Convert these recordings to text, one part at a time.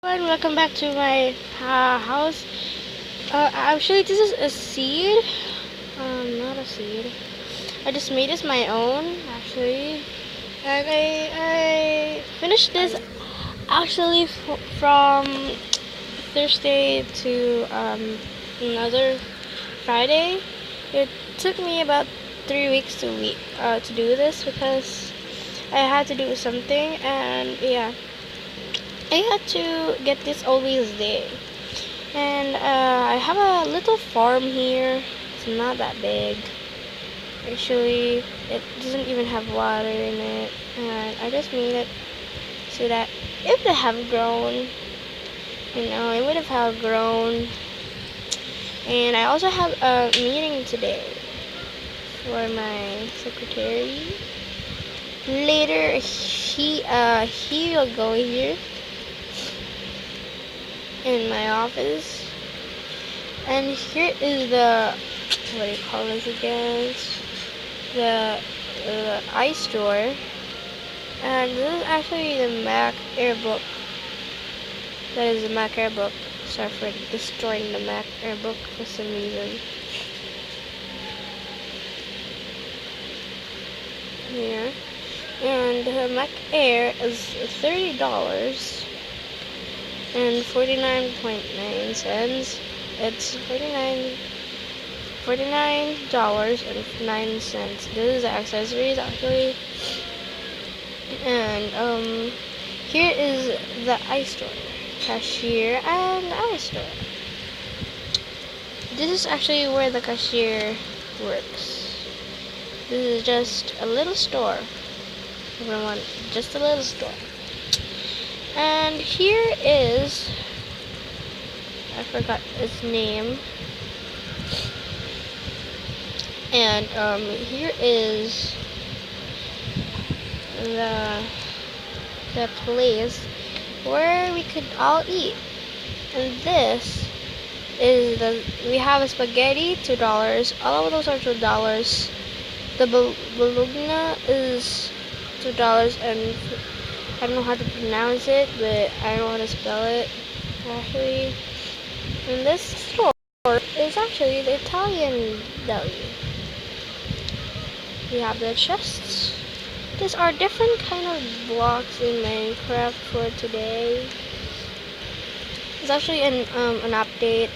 And welcome back to my house. Actually, this is a seed. Not a seed. I just made this my own. Actually, and I finished this actually from Thursday to another Friday. It took me about 3 weeks to do this because I had to do something, and yeah. I had to get this always there. And I have a little farm here. It's not that big. Actually, it doesn't even have water in it. And I just made it so that if they have grown, it would have grown. And I also have a meeting today for my secretary. Later, he will go here in my office, and here is the what do you call this again? The iStore, and this is actually the Mac Airbook. That is the Mac Airbook. Sorry for destroying the Mac Airbook for some reason. Here, and the Mac Air is $30. And 49.9 cents. It's $49.09. This is the accessories actually. And here is the iStore, cashier and iStore. This is actually where the cashier works. This is just a little store. Everyone, just a little store. And here is, I forgot its name. And here is the place where we could all eat. And this is we have a spaghetti, $2. All of those are $2. The bologna is $2, and I don't know how to pronounce it, but I know how to spell it, actually. And this store is actually the Italian deli. We have the chests. These are different kind of blocks in Minecraft for today. It's actually an update.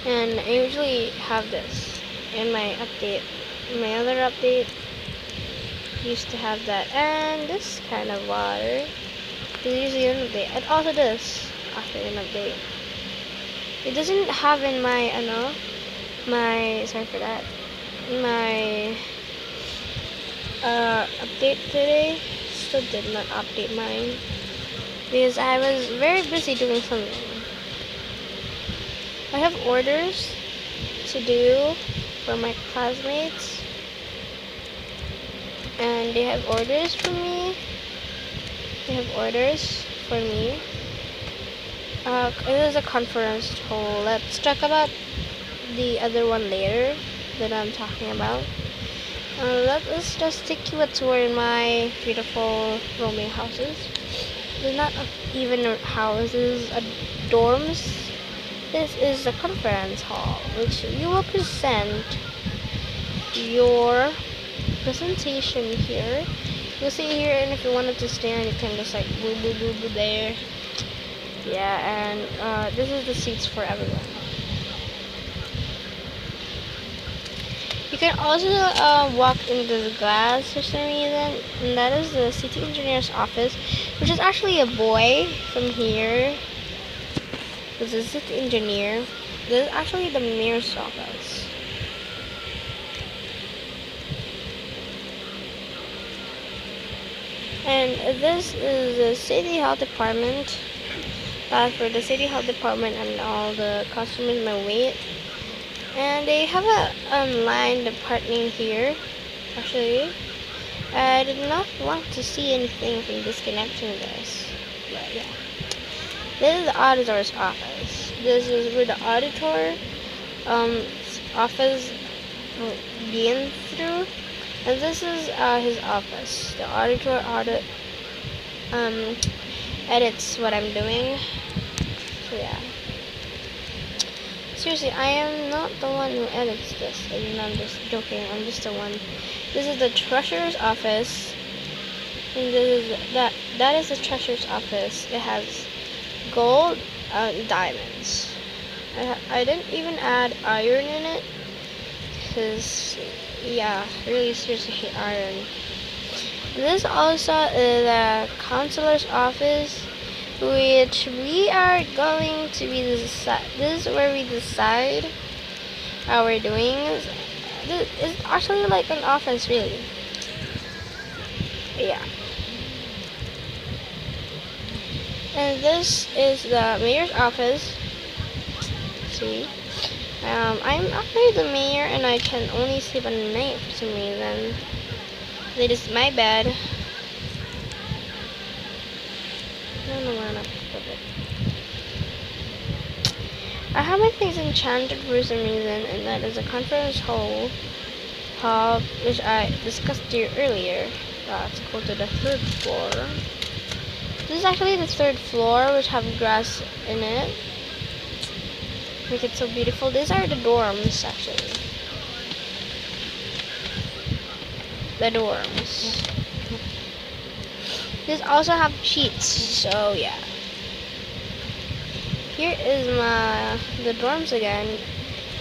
And I usually have this in my update. In my other update, used to have that, and this kind of water is usually an update, and also this after an update. It doesn't have in my my update today. Still did not update mine because I was very busy doing something. I have orders to do for my classmates, and they have orders for me. It is a conference hall. Let's talk about the other one later that I'm talking about. Let us just take you a tour in my beautiful rooming houses. They're not even houses, dorms. This is the conference hall, which you will present your presentation here. You'll see here, and if you wanted to stand, you can just like boo boo boo boo there. Yeah, and this is the seats for everyone. You can also walk into the glass for some reason, and that is the city engineer's office, which is actually a boy from here. This is the city engineer. This is actually the mayor's office. And this is the city health department. For the city health department and all the customers may wait. And they have a line department here. Actually, I did not want to see anything from disconnecting this. But yeah. This is the auditor's office. This is where the auditor office been through. And this is his office. The auditor edits what I'm doing. So yeah. Seriously, I am not the one who edits this. I mean, I'm just joking. I'm just the one. This is the treasurer's office. And this is that is the treasurer's office. It has gold and diamonds. I didn't even add iron in it. Because, yeah, really seriously hate iron. This also is the counselor's office, which we are going to be this is where we decide how we're doing. This is actually like an office, really. Yeah. And this is the mayor's office. See, I'm actually the mayor, and I can only sleep at night for some reason. This is my bed. I don't know where I'm put it. I have my things enchanted for some reason, and that is a conference hall, which I discussed here earlier. Let's go to the 3rd floor. This is actually the 3rd floor, which have grass in it. Make it so beautiful. These are the dorms, actually. The dorms. These also have sheets, so yeah. Here is the dorms again.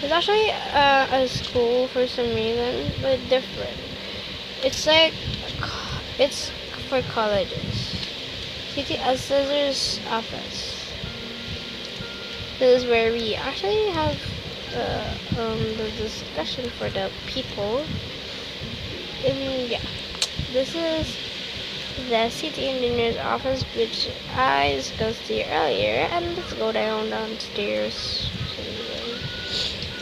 It's actually a school for some reason, but different. It's like it's for colleges. City Assessor's office. This is where we actually have the discussion for the people. And yeah, this is the city engineer's office, which I discussed here earlier. And let's go downstairs.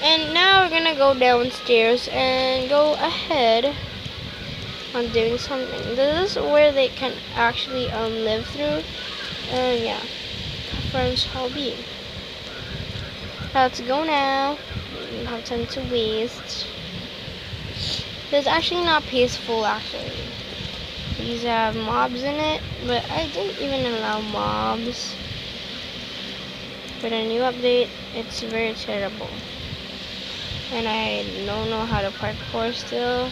And now we're gonna go downstairs and go ahead on doing something. This is where they can actually live through. And yeah, conference hall B. Let's go now. We don't have time to waste. It's actually not peaceful, actually. These have mobs in it, but I didn't even allow mobs. With a new update, it's very terrible. And I don't know how to parkour still.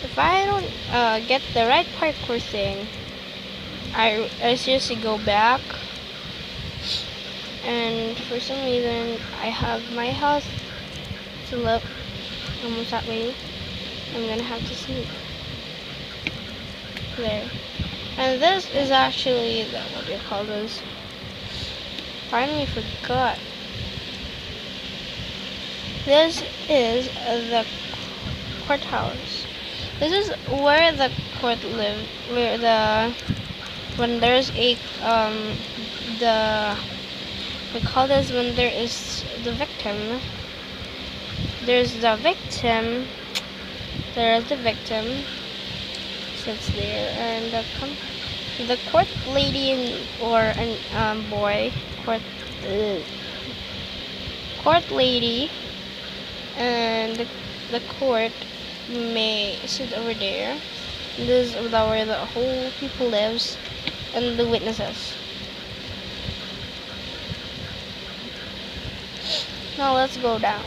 If I don't get the right parkour thing, I seriously go back. And for some reason, I have my health to look almost that way. I'm gonna have to sneak. There. And this is actually the, what do you call this? Finally forgot. This is the courthouse. This is where the court lives. Where when there's a we call this when there is the victim. There's the victim. There is the victim. Sits there, and the court lady or an boy, court lady, and the court may sit over there. This is where the whole people lives, and the witnesses. Now let's go down.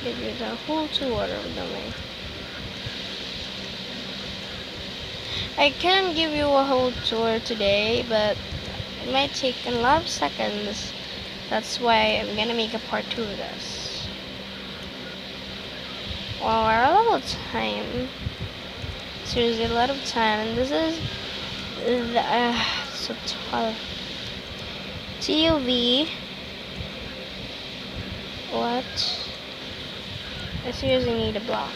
Give you the whole tour of the way. I can give you a whole tour today, but it might take a lot of seconds. That's why I'm gonna make a part 2 of this. Well, we're a lot of time. Seriously, a lot of time, and this is the so 12 TUV. What? I seriously need a block.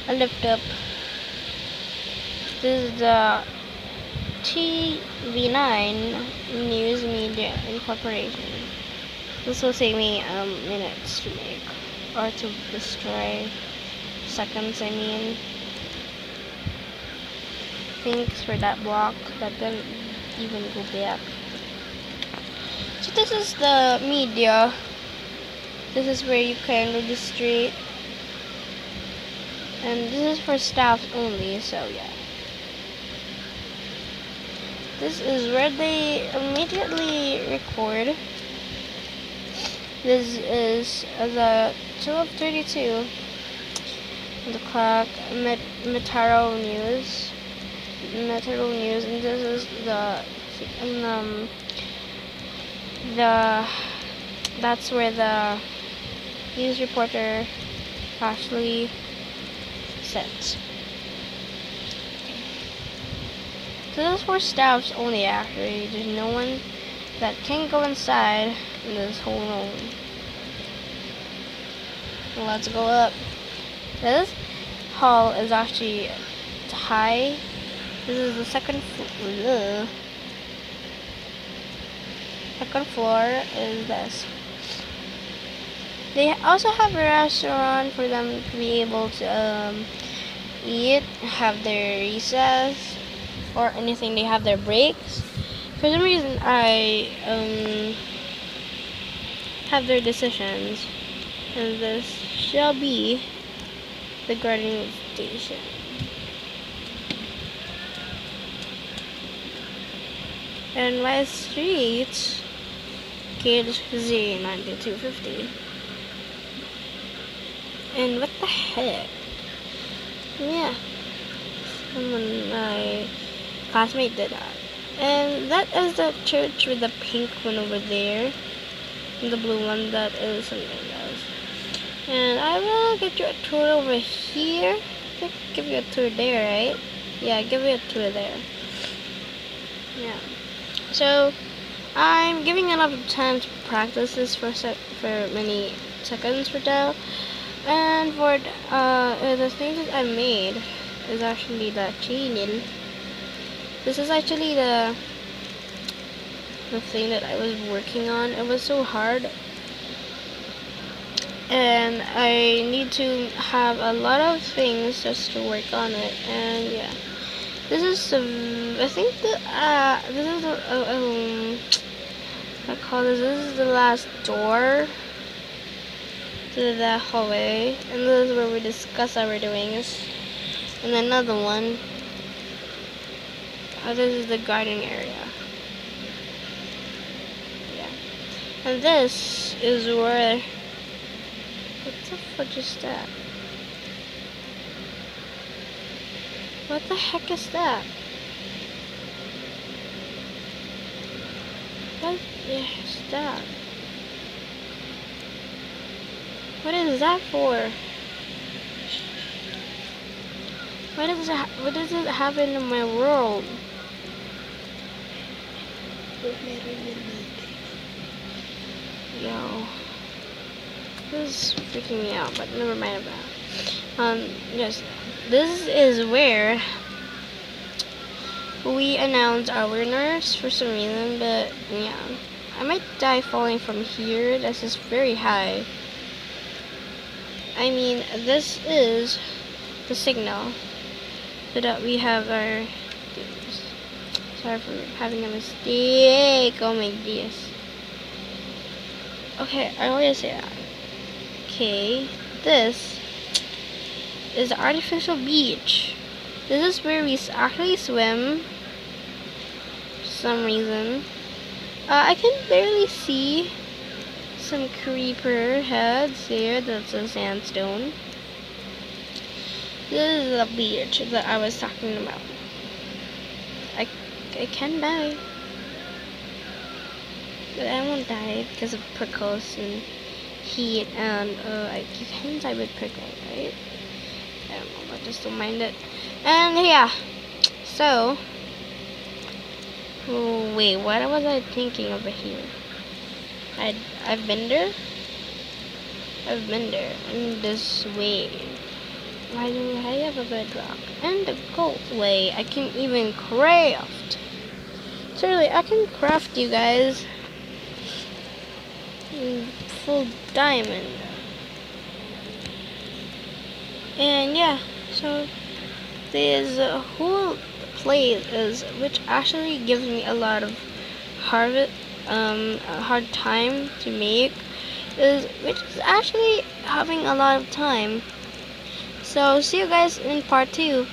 I lift up. This is the TV9 News Media Incorporation. This will take me minutes to make, or to destroy. Seconds, I mean. Thanks for that block. That didn't even go back. So this is the media. This is where you can register. And this is for staff only, so yeah. This is where they immediately record. This is the 12:32. The clock, Metro News, and this is that's where the news reporter actually sits. So this is for staffs only. Actually, there's no one that can go inside in this whole room. Let's go up. This hall is actually high. This is the second floor. Second floor is this. They also have a restaurant for them to be able to eat, have their recess, or anything. They have their breaks. For some reason, I have their decisions, and this shall be the gardening station. And my street, Gauge Z9250. And what the heck? Yeah, my classmate did that. And that is the church with the pink one over there. And the blue one, that is something else. And I will give you a tour over here. Give you a tour there, right? Yeah, give you a tour there. Yeah. So I'm giving enough time to practice this for many seconds for now. And for the things that I made is actually the channel. This is actually the thing that I was working on. It was so hard, and I need to have a lot of things just to work on it. And yeah, this is I think that this is the I call this. This is the last door to the hallway, and this is where we discuss our doings. And another one. This is the garden area. Yeah. And this is where. What the fuck is that? What the heck is that? What is that? What is that for? What does it happen in my world? Yo, this is freaking me out, but never mind about it. Yes, this is where we announce our winners for some reason, but yeah, I might die falling from here. This is very high. I mean, this is the signal so that we have our things. Sorry for having a mistake. Oh my goodness. Okay, I always say that. Okay, this is the artificial beach. This is where we actually swim for some reason. I can barely see some creeper heads here. That's a sandstone. This is the beach that I was talking about. I can die, but I won't die because of prickles and heat, and you can die with prickles, right? I don't know, but just don't mind it. And yeah, so wait, what was I thinking over here? I've been there in this way. Why do I have a bedrock and the gold way? I can even craft. Surely I can craft, you guys. Full diamond. And yeah, so there's a whole place which actually gives me a lot of a hard time to make, which is actually having a lot of time. So see you guys in part 2.